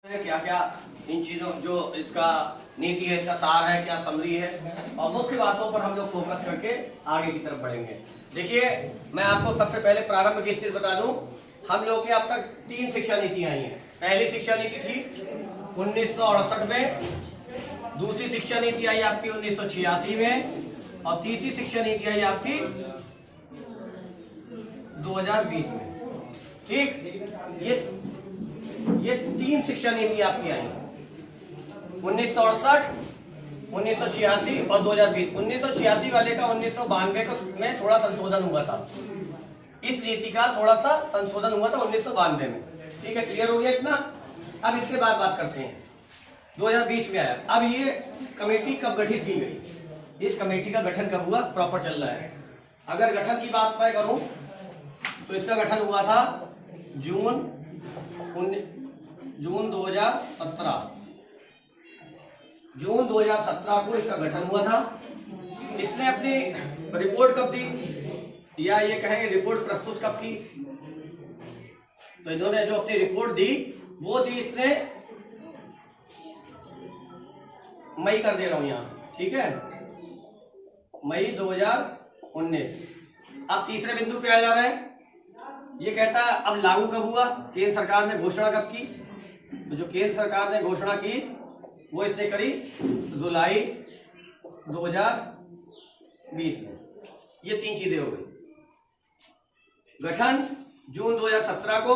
क्या क्या इन चीजों जो इसका नीति है, इसका सार है, क्या समरी है और मुख्य बातों पर हम लोग फोकस करके आगे की तरफ बढ़ेंगे। देखिए, मैं आपको सबसे पहले प्रारंभ की स्थिति बता दूं। हम लोग के अब तक 3 शिक्षा नीतियां आई हैं। पहली शिक्षा नीति थी 1968 में, दूसरी शिक्षा नीति आई आपकी 1986 में और तीसरी शिक्षा नीति आई आपकी 2020 में। ठीक, ये 3 शिक्षा नीति आपकी आई 1968, 1986 और 2020। 1986 वाले का 1992 में थोड़ा संशोधन हुआ था। इस नीति का थोड़ा सा संशोधन हुआ था 1992 में। ठीक है, क्लियर हो गया इतना। अब इसके बाद बात करते हैं 2020 में आया। अब ये कमेटी कब गठित की गई, इस कमेटी का गठन कब हुआ, प्रॉपर चल रहा है। अगर गठन की बात मैं करूं तो इसका गठन हुआ था जून 2017। जून 2017 को इसका गठन हुआ था। इसने अपनी रिपोर्ट कब दी, या ये कहेंगे रिपोर्ट प्रस्तुत कब की, तो इन्होंने जो अपनी रिपोर्ट दी वो दी इसने मई कर दे रहा हूं यहां, ठीक है, मई 2019। अब तीसरे बिंदु पे आ जा रहे हैं। ये कहता है अब लागू कब हुआ, केंद्र सरकार ने घोषणा कब की, तो जो केंद्र सरकार ने घोषणा की वो इसने करी जुलाई 2020 में। ये 3 चीजें हो गई। गठन जून 2017 को,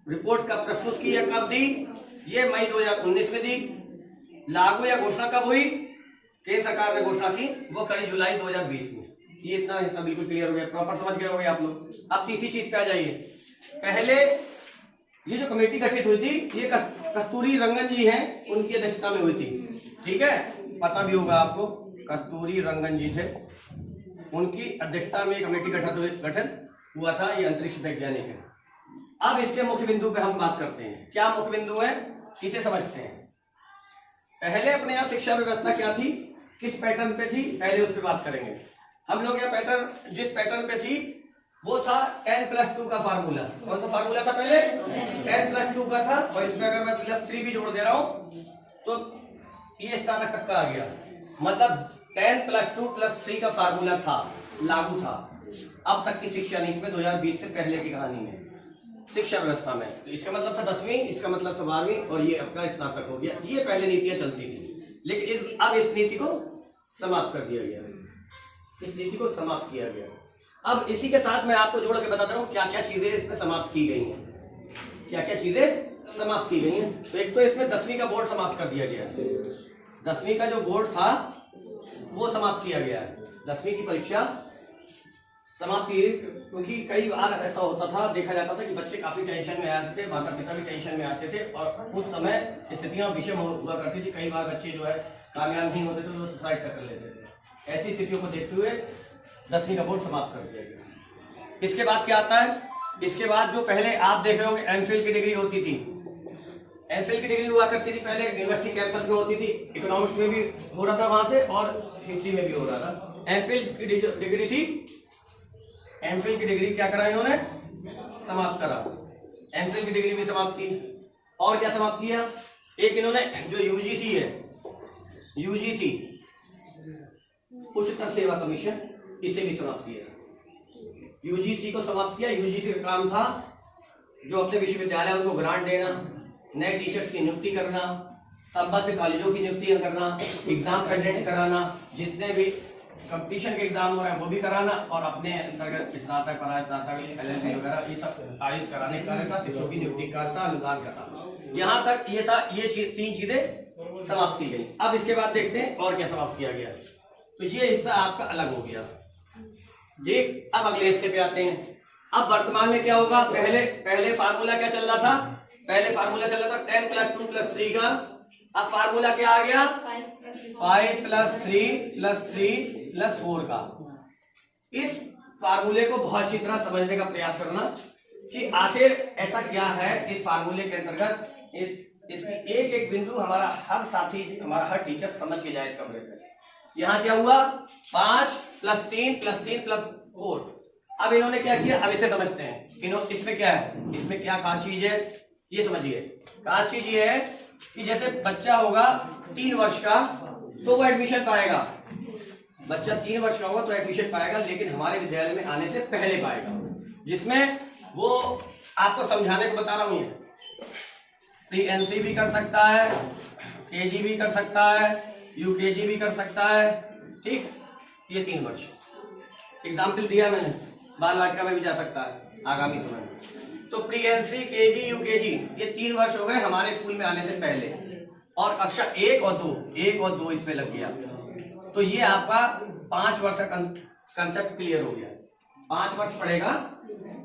रिपोर्ट कब प्रस्तुत की या कब दी, ये मई 2019 में दी। लागू या घोषणा कब हुई, केंद्र सरकार ने घोषणा की, वो करी जुलाई 2020 में। ये इतना हिस्सा बिल्कुल क्लियर हो गया, प्रॉपर समझ गए होंगे आप लोग। अब तीसरी चीज पे आ जाइए। पहले ये जो कमेटी गठित हुई थी ये कस्तूरी रंगन जी हैं, उनकी अध्यक्षता में हुई थी। ठीक है, पता भी होगा आपको, कस्तूरी रंगन जी थे, उनकी अध्यक्षता में कमेटी गठन हुआ था। ये अंतरिक्ष वैज्ञानिक है। अब इसके मुख्य बिंदु पे हम बात करते हैं। क्या मुख्य बिंदु है, इसे समझते हैं। पहले अपने यहाँ शिक्षा व्यवस्था क्या थी, किस पैटर्न पे थी, पहले उस पर बात करेंगे। हम लोग यहाँ पैटर्न, जिस पैटर्न पे थी वो था 10+2 का फार्मूला। कौन सा फार्मूला था पहले, 10+2 का था। और इसमें अगर मैं +3 भी जोड़ दे रहा हूं तो ये स्नातक तक का आ गया। मतलब 10+2+3 का फार्मूला था, लागू था अब तक की शिक्षा नीति में, 2020 से पहले की कहानी में, शिक्षा व्यवस्था में। तो इसका मतलब था 10वीं, इसका मतलब था 12वीं और ये अपना स्नातक हो गया। ये पहले नीतियां चलती थी, लेकिन अब इस नीति को समाप्त कर दिया गया, इस नीति को समाप्त किया गया। अब इसी के साथ मैं आपको जोड़ के बताता हूं क्या क्या चीजें इसमें समाप्त की गई हैं, क्या क्या चीजें समाप्त की गई हैं। तो एक तो इसमें 10वीं का बोर्ड समाप्त कर दिया गया है। 10वीं का जो बोर्ड था वो समाप्त किया गया है। 10वीं की परीक्षा समाप्त की, क्योंकि कई बार ऐसा होता था, देखा जाता था कि बच्चे काफी टेंशन में आते थे, माता पिता भी टेंशन में आते थे और उस समय स्थितियां विषम हुआ करती थी। कई बार बच्चे जो है कामयाब नहीं होते थे तो सुसाइड कर लेते थे। ऐसी स्थितियों को देखते हुए 10वीं का बोर्ड समाप्त कर दिया गया। इसके बाद क्या आता है, इसके बाद जो पहले आप देख रहे होंगे एमफिल की डिग्री होती थी। एमफिल की डिग्री हुआ करती थी पहले यूनिवर्सिटी कैंपस में होती थी, इकोनॉमिक्स में भी हो रहा था वहां से और हिस्ट्री में भी हो रहा था। एमफिल की डिग्री थी, एमफिल की डिग्री क्या करा इन्होंने, समाप्त करा। एमफिल की डिग्री भी समाप्त की। और क्या समाप्त किया, एक इन्होंने जो यूजीसी है, यूजीसी उच्चतर सेवा कमीशन, इसे भी समाप्त किया। यूजीसी को समाप्त किया। यूजीसी का काम था जो अपने विश्वविद्यालय उनको ग्रांट देना, नए टीचर्स की नियुक्ति करना, संबद्ध कॉलेजों की नियुक्ति करना, एग्जाम कंडक्ट कराना, जितने भी कंपटीशन के एग्जाम हो रहे हैं वो भी कराना और अपने अंतर्गत स्नातक, परास्नातक, LLB वगैरह ये सब आयोजित कराने का कार्य था। शिक्षकों की नियुक्ति करता, अनुदान करता। यहाँ तक ये था, ये 3 चीजें समाप्त की गई। अब इसके बाद देखते हैं और क्या समाप्त किया गया। तो ये हिस्सा आपका अलग हो गया। ठीक, अब अगले हिस्से पे आते हैं। अब वर्तमान में क्या होगा, पहले फार्मूला क्या चल रहा था, पहले फार्मूला चल रहा था 10+2+3 का। अब फार्मूला क्या आ गया, 5+3+3+4 का। इस फार्मूले को बहुत अच्छी तरह समझने का प्रयास करना कि आखिर ऐसा क्या है इस फार्मूले के अंतर्गत। इसकी एक एक बिंदु हमारा हर साथी, हमारा हर टीचर समझ के जाए इस कमरे से। यहाँ क्या हुआ, 5+3+3+4। अब इन्होंने क्या किया, अब इसे समझते हैं। इसमें क्या है, इसमें क्या खास चीज है, ये समझिए कहा चीज ये है कि जैसे बच्चा होगा 3 वर्ष का तो वो एडमिशन पाएगा, बच्चा 3 वर्ष का होगा तो एडमिशन पाएगा, लेकिन हमारे विद्यालय में आने से पहले पाएगा, जिसमें वो आपको समझाने को बता रहा हूं। प्री एनसी भी कर सकता है, केजी भी कर सकता है, यूकेजी भी कर सकता है, ठीक। ये 3 वर्ष एग्जाम्पल दिया मैंने, बाल वाटिका में भी जा सकता है आगामी समय में। तो प्री एनसी, केजी, यूकेजी ये 3 वर्ष हो गए हमारे स्कूल में आने से पहले, और कक्षा 1 और 2 इसमें लग गया, तो ये आपका 5 वर्ष का कंसेप्ट क्लियर हो गया। 5 वर्ष पढ़ेगा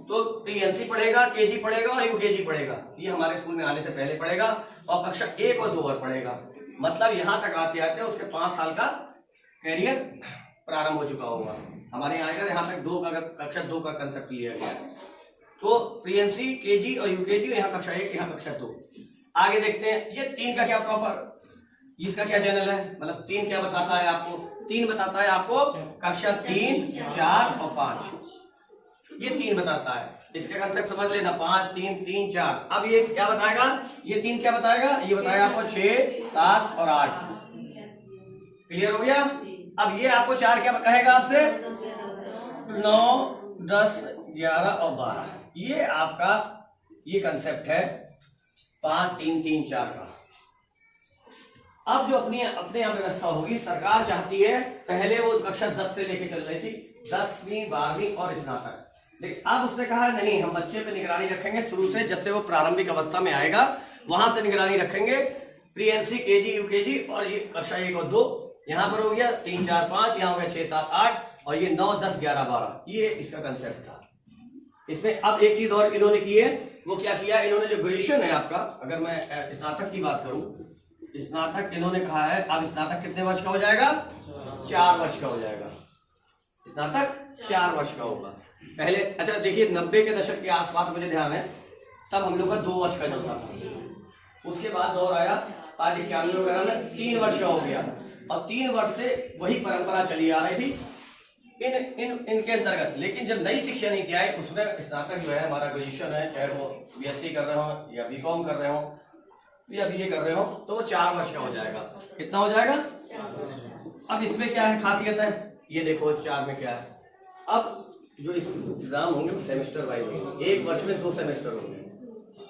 तो प्री एनसी पढ़ेगा, केजी पढ़ेगा और यूकेजी पढ़ेगा, ये हमारे स्कूल में आने से पहले पढ़ेगा, और कक्षा 1 और 2 और पढ़ेगा। मतलब यहां तक आते आते उसके 5 साल का कैरियर प्रारंभ हो चुका होगा। हमारे यहाँ आएगा यहाँ तक कक्षा 2 का कंसेप्ट लिया गया। तो प्री एनसी, केजी और यूकेजी, यहाँ कक्षा 1, यहाँ कक्षा 2। आगे देखते हैं ये 3 का क्या प्रॉपर, इसका क्या चैनल है, मतलब 3 क्या बताता है आपको, 3 बताता है आपको कक्षा 3, 4 और 5, ये 3 बताता है। इसके कंसेप्ट समझ लेना, 5, 3, 3, 4। अब ये क्या बताएगा, ये 3 क्या बताएगा, ये बताएगा आपको 6, 7 और 8। क्लियर हो गया। अब ये आपको 4 क्या कहेगा आपसे, 9, 10, 11 और 12। ये आपका ये कंसेप्ट है 5, 3, 3, 4 का। अब जो अपने यहाँ व्यवस्था होगी, सरकार चाहती है, पहले वो कक्षा 10 से लेके चल रही थी, 10वीं 12वीं और स्नातक, लेकिन अब उसने कहा नहीं, हम बच्चे पे निगरानी रखेंगे शुरू से, जब से वो प्रारंभिक अवस्था में आएगा वहां से निगरानी रखेंगे। प्री एनसी, केजी, यूकेजी और ये कक्षा 1 और 2 यहाँ पर हो गया, 3, 4, 5, यहाँ हो गया 6, 7, 8 और ये 9, 10, 11, 12। ये इसका कंसेप्ट था। इसमें अब एक चीज और इन्होंने की है, वो क्या किया इन्होंने, जो ग्रेजुएशन है आपका, अगर मैं स्नातक की बात करूं, स्नातक इन्होंने कहा है अब स्नातक कितने वर्ष का हो जाएगा, 4 वर्ष का हो जाएगा। स्नातक 4 वर्ष का होगा। पहले अच्छा देखिए 90 के दशक के आसपास मुझे ध्यान है, तब हम लोग का 2 वर्ष का चलता था। उसके बाद दौर आया आज 91 वगैरह में 3 वर्ष का हो गया, और 3 वर्ष से वही परंपरा चली आ रही थी इनके अंतर्गत। लेकिन जब नई शिक्षा नीति आई, उसमें स्नातक जो है हमारा ग्रेजुएशन है, चाहे वो बीएससी कर रहे हो या बीकॉम कर रहे हो या बीए कर रहे हो, तो वो 4 वर्ष का हो जाएगा। कितना हो जाएगा। अब इसमें क्या है खासियत है, ये देखो 4 में क्या है। अब जो इस एग्जाम होंगे सेमेस्टर वाइज होंगे, 1 वर्ष में 2 सेमेस्टर होंगे,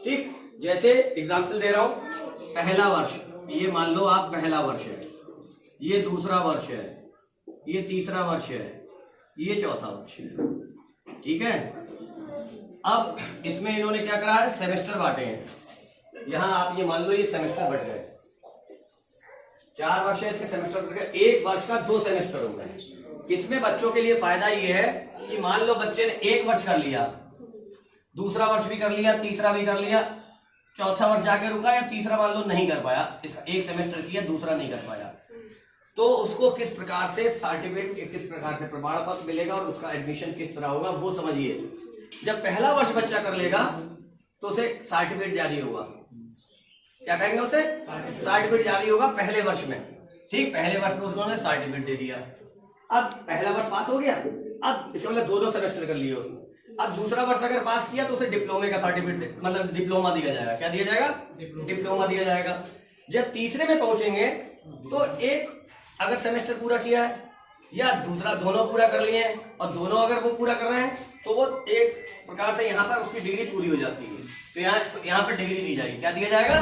ठीक। जैसे एग्जाम्पल दे रहा हूं, पहला वर्ष, ये मान लो आप पहला वर्ष है, ये दूसरा वर्ष है, ये तीसरा वर्ष है, ये चौथा वर्ष है, ठीक है। अब इसमें इन्होंने क्या करा है, सेमेस्टर बांटे हैं। यहां आप ये मान लो ये सेमेस्टर बट गए, 4 वर्ष है, इसके सेमेस्टर बट गए, 1 वर्ष का 2 सेमेस्टर हो गए। इसमें बच्चों के लिए फायदा ये है कि मान लो बच्चे ने 1 वर्ष कर लिया, दूसरा वर्ष भी कर लिया, तीसरा भी कर लिया, चौथा वर्ष जाके रुका, या तीसरा मान लो नहीं कर पाया, इसका 1 सेमेस्टर किया, दूसरा नहीं कर पाया, तो उसको किस प्रकार से सर्टिफिकेट, किस प्रकार से प्रमाण पत्र मिलेगा और उसका एडमिशन किस तरह होगा वो समझिए। जब पहला वर्ष बच्चा कर लेगा तो उसे सर्टिफिकेट जारी होगा। क्या कहेंगे उसे, सर्टिफिकेट जारी होगा पहले वर्ष में, ठीक। पहले वर्ष में उन्होंने सर्टिफिकेट दे दिया। अब पहला वर्ष पास हो गया, अब इसका मतलब 2 सेमेस्टर कर लिए उसने। अब दूसरा वर्ष अगर पास किया तो उसे डिप्लोमे का सर्टिफिकेट, मतलब डिप्लोमा दिया जाएगा। क्या दिया जाएगा, डिप्लोमा दिया जाएगा। जब तीसरे में पहुंचेंगे तो एक अगर सेमेस्टर पूरा किया है या दूसरा, दोनों पूरा कर लिए हैं, और दोनों अगर वो पूरा कर रहे हैं तो वो एक प्रकार से यहाँ पर उसकी डिग्री पूरी हो जाती है, तो यहाँ पर डिग्री दी जाएगी। क्या दिया जाएगा,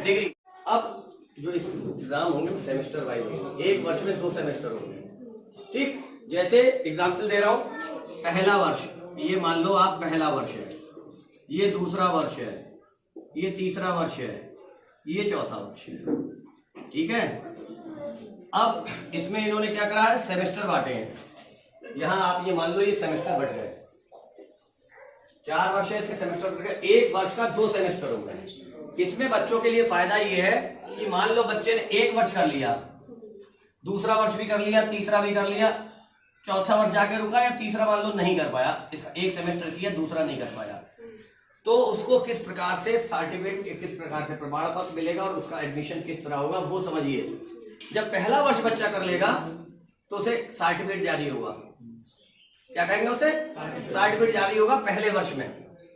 डिग्री। अब जो इस एग्जाम होंगे सेमेस्टर वाइज होंगे, 1 वर्ष में 2 सेमेस्टर होंगे, ठीक। जैसे एग्जाम्पल दे रहा हूं, पहला वर्ष, ये मान लो आप पहला वर्ष है, ये दूसरा वर्ष है, ये तीसरा वर्ष है, ये चौथा वर्ष है, ठीक है। अब इसमें इन्होंने क्या करा है, सेमेस्टर बांटे हैं। यहां आप ये मान लो ये सेमेस्टर बट गए, 4 वर्ष है, इसके सेमेस्टर बट गए, 1 वर्ष का 2 सेमेस्टर हो गए। इसमें बच्चों के लिए फायदा ये है कि मान लो बच्चे ने 1 वर्ष कर लिया, दूसरा वर्ष भी कर लिया, तीसरा भी कर लिया, चौथा वर्ष जाके रुका, या तीसरा मान लो नहीं कर पाया, इसका 1 सेमेस्टर किया, दूसरा नहीं कर पाया, तो उसको किस प्रकार से सर्टिफिकेट, किस प्रकार से प्रमाण पत्र मिलेगा और उसका एडमिशन किस तरह होगा वो समझिए। जब पहला वर्ष बच्चा कर लेगा तो उसे सर्टिफिकेट जारी होगा। क्या कहेंगे उसे, सर्टिफिकेट जारी होगा पहले वर्ष में,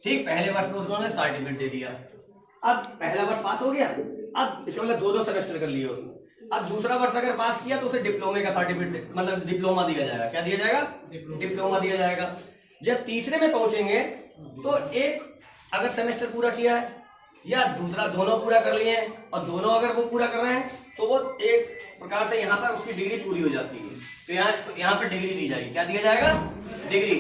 ठीक। पहले वर्ष में उन्होंने सर्टिफिकेट दे दिया। अब पहला वर्ष पास हो गया, अब इसका मतलब 2-2 सेमेस्टर कर लिए उसने। अब दूसरा वर्ष अगर पास किया तो उसे डिप्लोमे का सर्टिफिकेट मतलब डिप्लोमा दिया जाएगा। क्या दिया जाएगा? डिप्लोमा दिया जाएगा। जब तीसरे में पहुंचेंगे तो एक अगर सेमेस्टर पूरा किया है या दूसरा दोनों पूरा कर लिए हैं और दोनों अगर वो पूरा कर रहे हैं तो वो एक प्रकार से यहाँ पर उसकी डिग्री पूरी हो जाती है। तो यहाँ पर डिग्री दी जाएगी। क्या दिया जाएगा? डिग्री।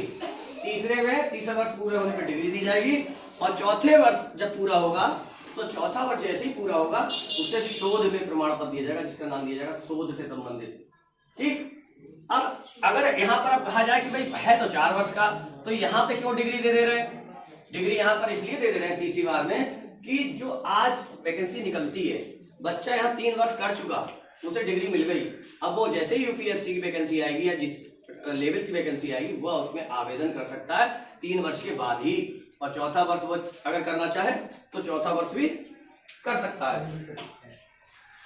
तीसरे में तीसरा वर्ष पूरे होने पर डिग्री दी जाएगी और चौथे वर्ष जब पूरा होगा तो चौथा वर्ष जैसे ही पूरा होगा उसे शोध में प्रमाण पत्र दिया जाएगा, जिसका नाम दिया जाएगा शोध से संबंधित। ठीक। अब अगर यहाँ पर अब कहा जाए कि भाई है तो 4 वर्ष का, तो यहाँ पे क्यों डिग्री दे रहे हैं? डिग्री यहाँ पर इसलिए दे रहे हैं तीसरी बार में कि जो आज वैकेंसी निकलती है, बच्चा यहाँ 3 वर्ष कर चुका, उसे डिग्री मिल गई, अब वो जैसे ही यूपीएससी की वैकेंसी आएगी या जिस लेवल की वैकेंसी आएगी वो उसमें आवेदन कर सकता है 3 वर्ष के बाद ही। और चौथा वर्ष वो अगर करना चाहे तो चौथा वर्ष भी कर सकता है।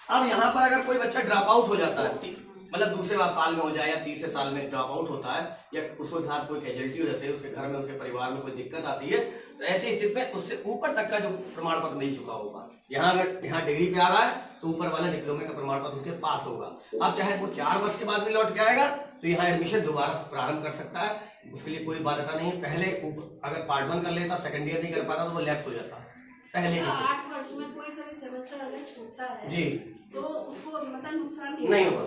अब यहाँ पर अगर कोई बच्चा ड्रॉप आउट हो जाता है, मतलब दूसरे साल में हो जाए या तीसरे साल में ड्रॉप आउट होता है या उसके साथ कोई कैजुअलिटी हो जाती है, उसके घर में उसके परिवार में कोई दिक्कत आती है, तो ऐसी स्थिति में उससे ऊपर तक का जो प्रमाण पत्र मिल चुका होगा, अगर यहाँ डिग्री पे आ रहा है तो ऊपर वाला डिप्लोमे का प्रमाण पत्र उसके पास होगा। अब चाहे वो 4 वर्ष के बाद भी लौट के आएगा तो यहाँ एडमिशन दोबारा प्रारंभ कर सकता है, उसके लिए कोई बाध्यता नहीं है। पहले अगर पार्ट 1 कर लेता, सेकंड ईयर नहीं कर पाता तो वो लैप्स हो जाता पहले। 8 वर्ष में कोई सा भी सेमेस्टर अगर छूटता है जी तो उसको मतलब नुकसान नहीं होगा।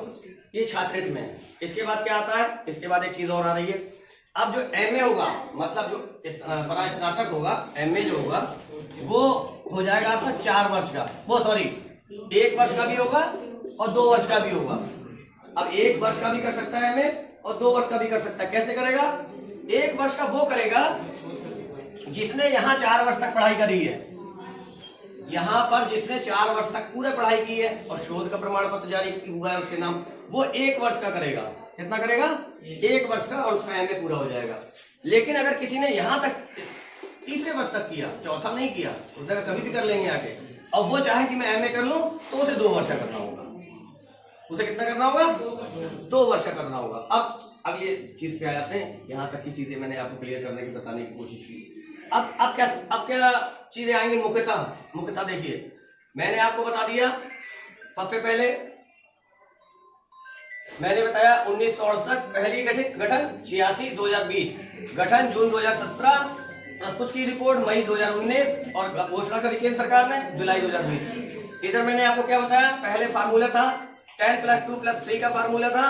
ये छात्रवृत्ति में है। इसके बाद क्या आता है? इसके बाद एक चीज और आ रही है। अब जो एमए होगा, मतलब जो बड़ा स्नातक होगा, एमए जो होगा वो हो जाएगा आपका 4 वर्ष का, वो सॉरी 1 वर्ष का भी होगा और 2 वर्ष का भी होगा। अब 1 वर्ष का भी कर सकता है एमए और 2 वर्ष का भी कर सकता है। कैसे करेगा? 1 वर्ष का वो करेगा जिसने यहाँ 4 वर्ष तक पढ़ाई करी है, यहाँ पर जिसने 4 वर्ष तक पूरे पढ़ाई की है और शोध का प्रमाण पत्र जारी हुआ है उसके नाम, वो 1 वर्ष का करेगा। कितना करेगा? 1 वर्ष का, और उसका एमए पूरा हो जाएगा। लेकिन अगर किसी ने यहाँ तक तीसरे वर्ष तक किया, चौथा नहीं किया, उधर कभी भी कर लेंगे आगे, और वो चाहे कि मैं एमए कर लूं तो उसे 2 वर्ष का करना होगा। उसे कितना करना होगा? 2 वर्ष का करना होगा। अब अगली चीज पे आ जाते हैं। यहाँ तक की चीजें मैंने आपको क्लियर करने की बताने की कोशिश की। अब क्या चीजें आएंगी? मुख्यतः देखिए, मैंने आपको बता दिया, सबसे पहले मैंने बताया 1968 पहली गठन 86 2020 गठन जून 2017 प्रस्तुत की रिपोर्ट मई 2019 और घोषणा करी केंद्र सरकार ने जुलाई 2020। इधर मैंने आपको क्या बताया? पहले फार्मूला था 10 + 2 + 3 का फार्मूला था।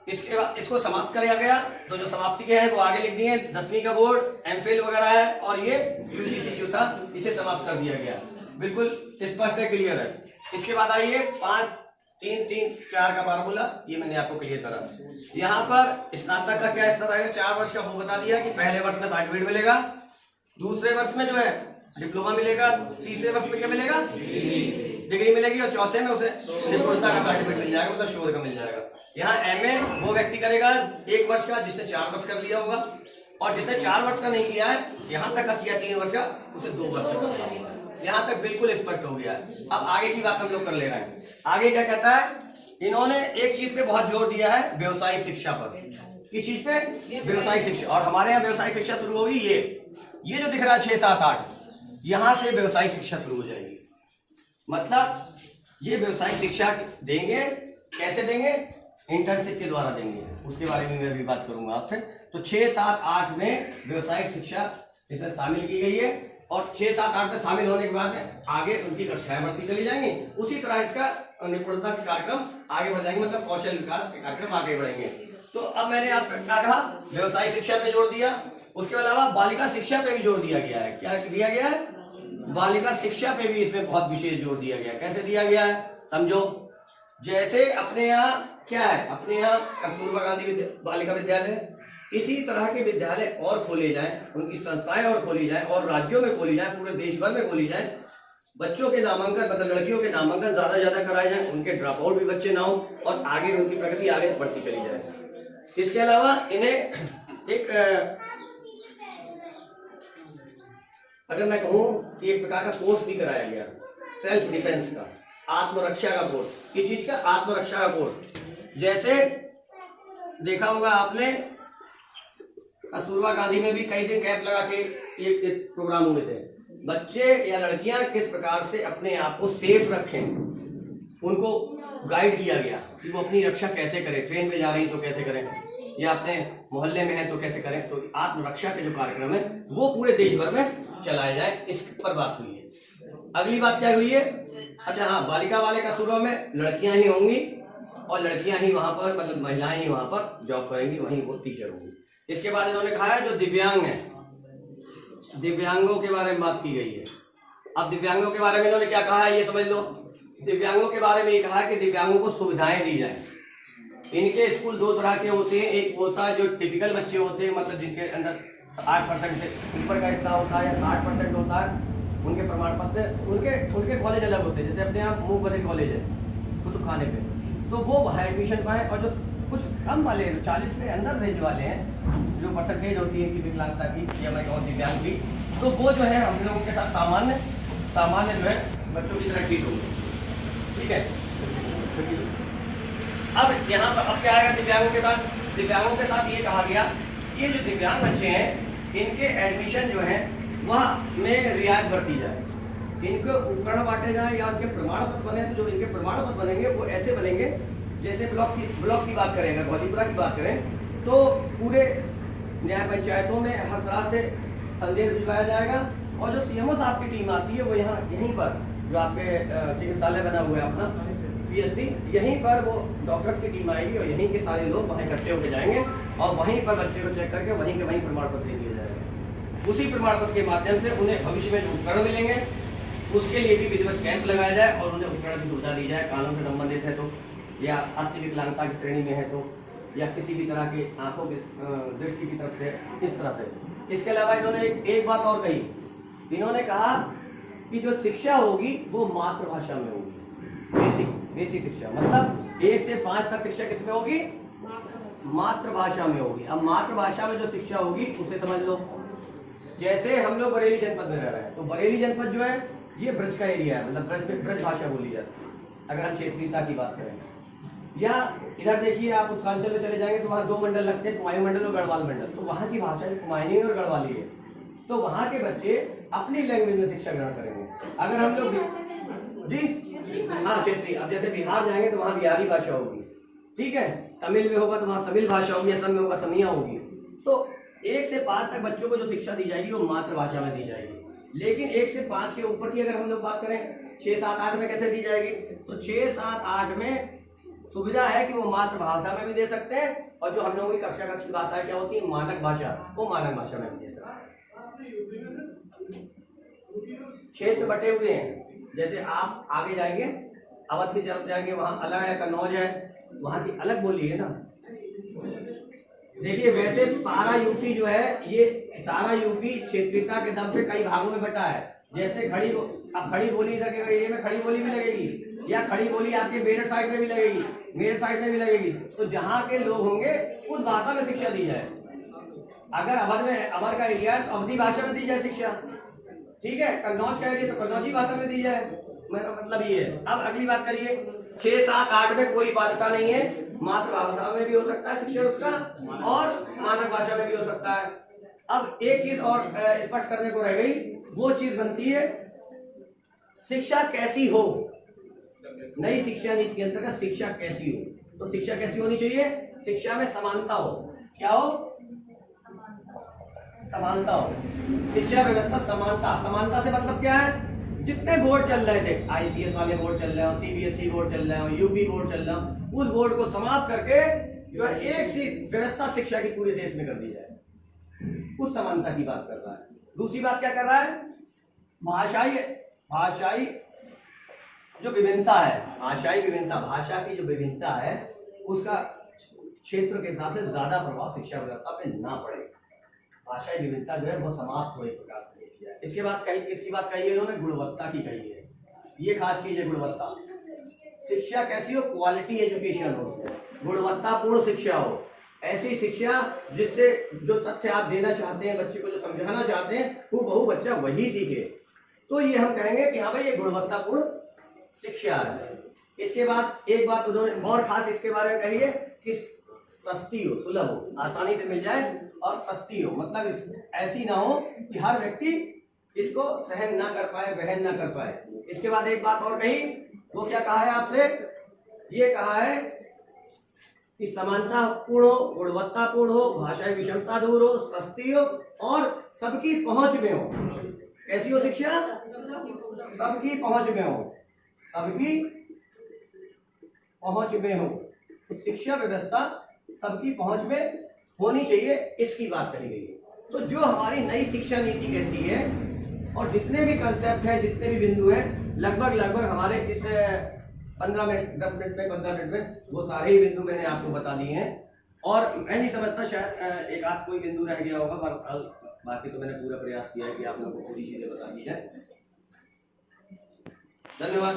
इसके बाद इसको समाप्त किया गया, तो जो समाप्ति के हैं वो आगे लिख दिए। 10वीं का बोर्ड एमफिल वगैरह है और ये यूजीसी जो था इसे समाप्त कर दिया गया। बिल्कुल स्पष्ट है, क्लियर है। इसके बाद आइए 5 3 3 4 का फार्मूला, ये मैंने आपको क्लियर करा। यहाँ पर स्नातक का क्या स्तर रहेगा? 4 वर्ष का वो बता दिया कि पहले वर्ष में सर्टिफिकेट मिलेगा, दूसरे वर्ष में जो है डिप्लोमा मिलेगा, तीसरे वर्ष में क्या मिलेगा? डिग्री मिलेगी, और चौथे में उसे निपुणता का सर्टिफिकेट मिल जाएगा, मतलब शोध का मिल जाएगा। यहाँ एमए वो व्यक्ति करेगा 1 वर्ष का जिसने 4 वर्ष कर लिया होगा, और जिसने 4 वर्ष का नहीं किया है, यहाँ तक का किया 3 वर्ष का, उसे 2 वर्ष का करना। यहाँ तक बिल्कुल स्पष्ट हो गया है। अब आगे की बात हम लोग कर ले रहे हैं। आगे क्या कहता है? इन्होंने एक चीज पे बहुत जोर दिया है, व्यवसायिक शिक्षा पर। किस चीज पे? व्यवसायिक शिक्षा। और हमारे यहाँ व्यवसायिक शिक्षा शुरू होगी, ये जो दिख रहा है 6 7 8, यहाँ से व्यवसायिक शिक्षा शुरू हो जाएगी। मतलब ये व्यवसायिक शिक्षा देंगे, कैसे देंगे? इंटर्नशिप के द्वारा देंगे, उसके बारे में मैं भी बात करूंगा आपसे। तो 6 7 8 में व्यवसायिक शिक्षा इसमें शामिल की गई है, और 6 7 8 में शामिल होने के बाद आगे उनकी कक्षाएं बढ़ती चली जाएंगी। उसी तरह इसका निपुणता के कार्यक्रम आगे बढ़ जाएंगे, मतलब कौशल विकास के कार्यक्रम आगे बढ़ेंगे। तो अब मैंने आपसे क्या कहा? व्यवसायिक शिक्षा पे जोर दिया। उसके अलावा बालिका शिक्षा पे भी जोर दिया गया है। क्या दिया गया है? बालिका शिक्षा पे भी इसमें बहुत विशेष जोर दिया गया है। कैसे दिया गया है? समझो, जैसे अपने यहाँ क्या है, अपने यहाँ कस्तूरबा गांधी बालिका विद्यालय, इसी तरह के विद्यालय और खोले जाएं, उनकी संस्थाएं और खोली जाएं, और राज्यों में खोली जाएं, पूरे देश भर में खोली जाएं। बच्चों के नामांकन, मतलब लड़कियों के नामांकन ज्यादा कराए जाएं, उनके ड्रॉप आउट भी बच्चे ना हो, और आगे उनकी प्रगति आगे बढ़ती चली जाए। इसके अलावा इन्हें एक अगर मैं कहूं कि एक प्रकार का कोर्स भी कराया गया, सेल्फ डिफेंस का, आत्मरक्षा का कोर्स। किस चीज का? आत्मरक्षा का कोर्स। जैसे देखा होगा आपने, कस्तूरबा गांधी में भी कई दिन कैंप लगा के ये प्रोग्राम हुए थे। बच्चे या लड़कियां किस प्रकार से अपने आप को सेफ रखें, उनको गाइड किया गया कि वो अपनी रक्षा कैसे करें। ट्रेन में जा रही तो कैसे करें, या अपने मोहल्ले में है तो कैसे करें। तो आत्मरक्षा के जो कार्यक्रम है वो पूरे देश भर में चलाए जाए, इस पर बात हुई है। अगली बात क्या हुई है? अच्छा हाँ, बालिका वाले कसूरों में लड़कियां ही होंगी और लड़कियां ही वहां पर, मतलब महिलाएं ही वहां पर जॉब करेंगी, वहीं वो टीचर होंगी। इसके बाद इन्होंने कहा है जो दिव्यांग है, दिव्यांगों के बारे में बात की गई है। अब दिव्यांगों के बारे में इन्होंने क्या कहा है ये समझ लो। दिव्यांगों के बारे में ये कहा कि दिव्यांगों को सुविधाएं दी जाए। इनके स्कूल दो तरह के होते हैं, एक होता है जो टिपिकल बच्चे होते हैं, मतलब जिनके अंदर 8% से ऊपर का हिस्सा होता है या 60% होता है, उनके प्रमाण पत्र, उनके कॉलेज अलग होते हैं। जैसे अपने यहाँ मूंगबदरी कॉलेज है कुतुब खाने पे, तो वो वहाँ एडमिशन पाए। और जो कुछ कम वाले 40 से अंदर रेंज वाले हैं, जो परसेंटेज होती है इनकी विकलांगता की या मैं कहूँ दिव्यांग की, तो वो जो है हम लोगों के साथ सामान्य जो है बच्चों की तरह ट्रीट होंगे। ठीक है। अब यहाँ पर अब क्या आएगा दिव्यांगों के साथ? दिव्यांगों के साथ ये कहा गया कि ये जो दिव्यांग बच्चे हैं इनके एडमिशन जो है वह में रियायत बरती जाए, इनको उपकरण बांटे जाए या उनके प्रमाण पत्र बने। तो जो इनके प्रमाण पत्र बनेंगे वो ऐसे बनेंगे जैसे ब्लॉक की बात करें, अगर गौरीपुरा की बात करें तो पूरे न्याय पंचायतों में हर तरह से संदेश भिजवाया जाएगा। और जो सीएमओ साहब की टीम आती है वो यहीं पर जो आपके चिकित्सालय बना हुआ है अपना पीएससी, यहीं पर वो डॉक्टर्स की टीम आएगी और यहीं के सारे लोग वहीं इकट्ठे होकर जाएंगे और वहीं पर बच्चे को चेक करके वहीं के वहीं प्रमाण पत्र दे दिए जाएंगे। उसी प्रमाण पत्र के माध्यम से उन्हें भविष्य में जो उपकरण मिलेंगे उसके लिए भी विधिवत कैंप लगाया जाए और उन्हें उपकरण की सुविधा दी जाए, कानून से संबंधित है तो, या अति विकलांगता की श्रेणी में है तो, या किसी भी तरह की आंखों की दृष्टि की तरफ से, इस तरह से। इसके अलावा इन्होंने एक बात और कही, इन्होंने कहा कि जो शिक्षा होगी वो मातृभाषा में होगी। बेसिक शिक्षा मतलब 1 से 5 तक शिक्षा किसमें होगी? मातृभाषा में होगी। अब मातृभाषा में जो शिक्षा होगी उसे समझ लो। जैसे हम लोग बरेली जनपद में रह रहे हैं तो बरेली जनपद जो है ये ब्रज का एरिया है, मतलब ब्रज भाषा बोली जाती है अगर हम क्षेत्रीयता की बात करें। या इधर देखिए आप उत्तरांचल में चले जाएंगे तो वहाँ 2 मंडल लगते हैं, कुमायूं मंडल और गढ़वाल मंडल। तो वहाँ की भाषा कुमायूनी और गढ़वाली है, तो वहाँ के बच्चे अपनी लैंग्वेज में शिक्षा ग्रहण करेंगे। अगर हम लोग जी हाँ क्षेत्रीय, अब जैसे बिहार जाएंगे तो वहाँ बिहारी भाषा होगी, ठीक है, तमिल में होगा तो वहाँ तमिल भाषा होगी, असम में होगा असमिया होगी। तो 1 से 5 तक बच्चों को जो शिक्षा दी जाएगी वो मातृभाषा में दी जाएगी। लेकिन 1 से 5 के ऊपर की अगर हम लोग बात करें 6, 7, 8 में कैसे दी जाएगी? तो 6, 7, 8 में सुविधा है कि वो मातृभाषा में भी दे सकते हैं और जो हम लोगों की कक्षा की भाषा क्या होती है मानक भाषा, वो मानक भाषा में भी दे सकते हैं। क्षेत्र बटे हुए हैं, जैसे आप आगे जाएंगे अवध की तरफ जाएंगे वहाँ अलग है, कन्नौज है, वहाँ की अलग बोली है ना। देखिए वैसे सारा यूपी जो है ये सारा यूपी क्षेत्रीयता के दम से कई भागों में बटा है। जैसे खड़ी बोली इधर के एरिया में खड़ी बोली भी लगेगी, या खड़ी बोली आपके मेरठ साइड में भी लगेगी, मेरठ साइड में भी लगेगी। तो जहाँ के लोग होंगे उस भाषा में शिक्षा दी जाए। अगर अवध का एरिया है तो अवधी भाषा में दी जाए शिक्षा, ठीक है। कन्नौज का एरिया तो कन्नौजी भाषा में दी जाए, मेरा मतलब ये है। अब अगली बात करिए 6, 7, 8 में कोई बाध्यता नहीं है, मातृभाषा में भी हो सकता है शिक्षण उसका और मानक भाषा में भी हो सकता है। अब एक चीज और स्पष्ट करने को रह गई, वो चीज बनती है शिक्षा कैसी हो। नई शिक्षा नीति के अंतर्गत शिक्षा कैसी हो, तो शिक्षा कैसी होनी चाहिए? शिक्षा में समानता हो। क्या हो? समानता हो। शिक्षा व्यवस्था समानता से मतलब क्या है? जितने बोर्ड चल रहे थे, आईसीएस वाले बोर्ड चल रहे हो, सीबीएसई बोर्ड चल रहे हो, यूपी बोर्ड चल रहा हो, उस बोर्ड को समाप्त करके जो है एक सी व्यवस्था शिक्षा की पूरे देश में कर दी जाए, उस समानता की बात कर रहा है। दूसरी बात क्या कर रहा है? भाषाई जो विभिन्नता है, भाषा की जो विभिन्नता है उसका क्षेत्र के हिसाब से ज्यादा प्रभाव शिक्षा व्यवस्था पे ना पड़े। भाषाई विविधता जो है वो समाप्त हो एक प्रकार से देखी जाए। इसके बाद किसकी बात कही है इन्होंने? गुणवत्ता की कही है। ये खास चीज है गुणवत्ता। शिक्षा कैसी हो? क्वालिटी एजुकेशन हो, गुणवत्तापूर्ण शिक्षा हो, ऐसी शिक्षा जिससे जो तथ्य आप देना चाहते हैं, बच्चे को जो समझाना चाहते हैं, वो बहु बच्चा वही सीखे। तो ये हम कहेंगे कि हाँ भाई ये गुणवत्तापूर्ण शिक्षा है। इसके बाद एक बात उन्होंने और खास इसके बारे में कही है कि सस्ती हो, सुलभ हो, आसानी से मिल जाए और सस्ती हो। मतलब ऐसी ना हो कि हर व्यक्ति इसको सहन ना कर पाए, वहन ना कर पाए। इसके बाद एक बात और कही, वो क्या कहा है आपसे, ये कहा है कि समानता पूर्ण हो, गुणवत्तापूर्ण हो, भाषाई विषमता दूर हो, सस्ती हो और सबकी पहुंच में हो। कैसी हो शिक्षा? सबकी पहुंच में हो, सबकी पहुंच में हो। तो शिक्षा व्यवस्था सबकी पहुंच में होनी चाहिए, इसकी बात कही गई है। तो जो हमारी नई शिक्षा नीति कहती है और जितने भी कंसेप्ट हैं, जितने भी बिंदु हैं, लगभग हमारे इस 15 मिनट 10 मिनट में 15 मिनट में वो सारे ही बिंदु मैंने आपको बता दिए हैं। और मैं नहीं समझता शायद एक आध कोई बिंदु रह गया होगा, पर बाकी तो मैंने पूरा प्रयास किया है कि आप लोगों को पूरी चीजें बता दी है। धन्यवाद।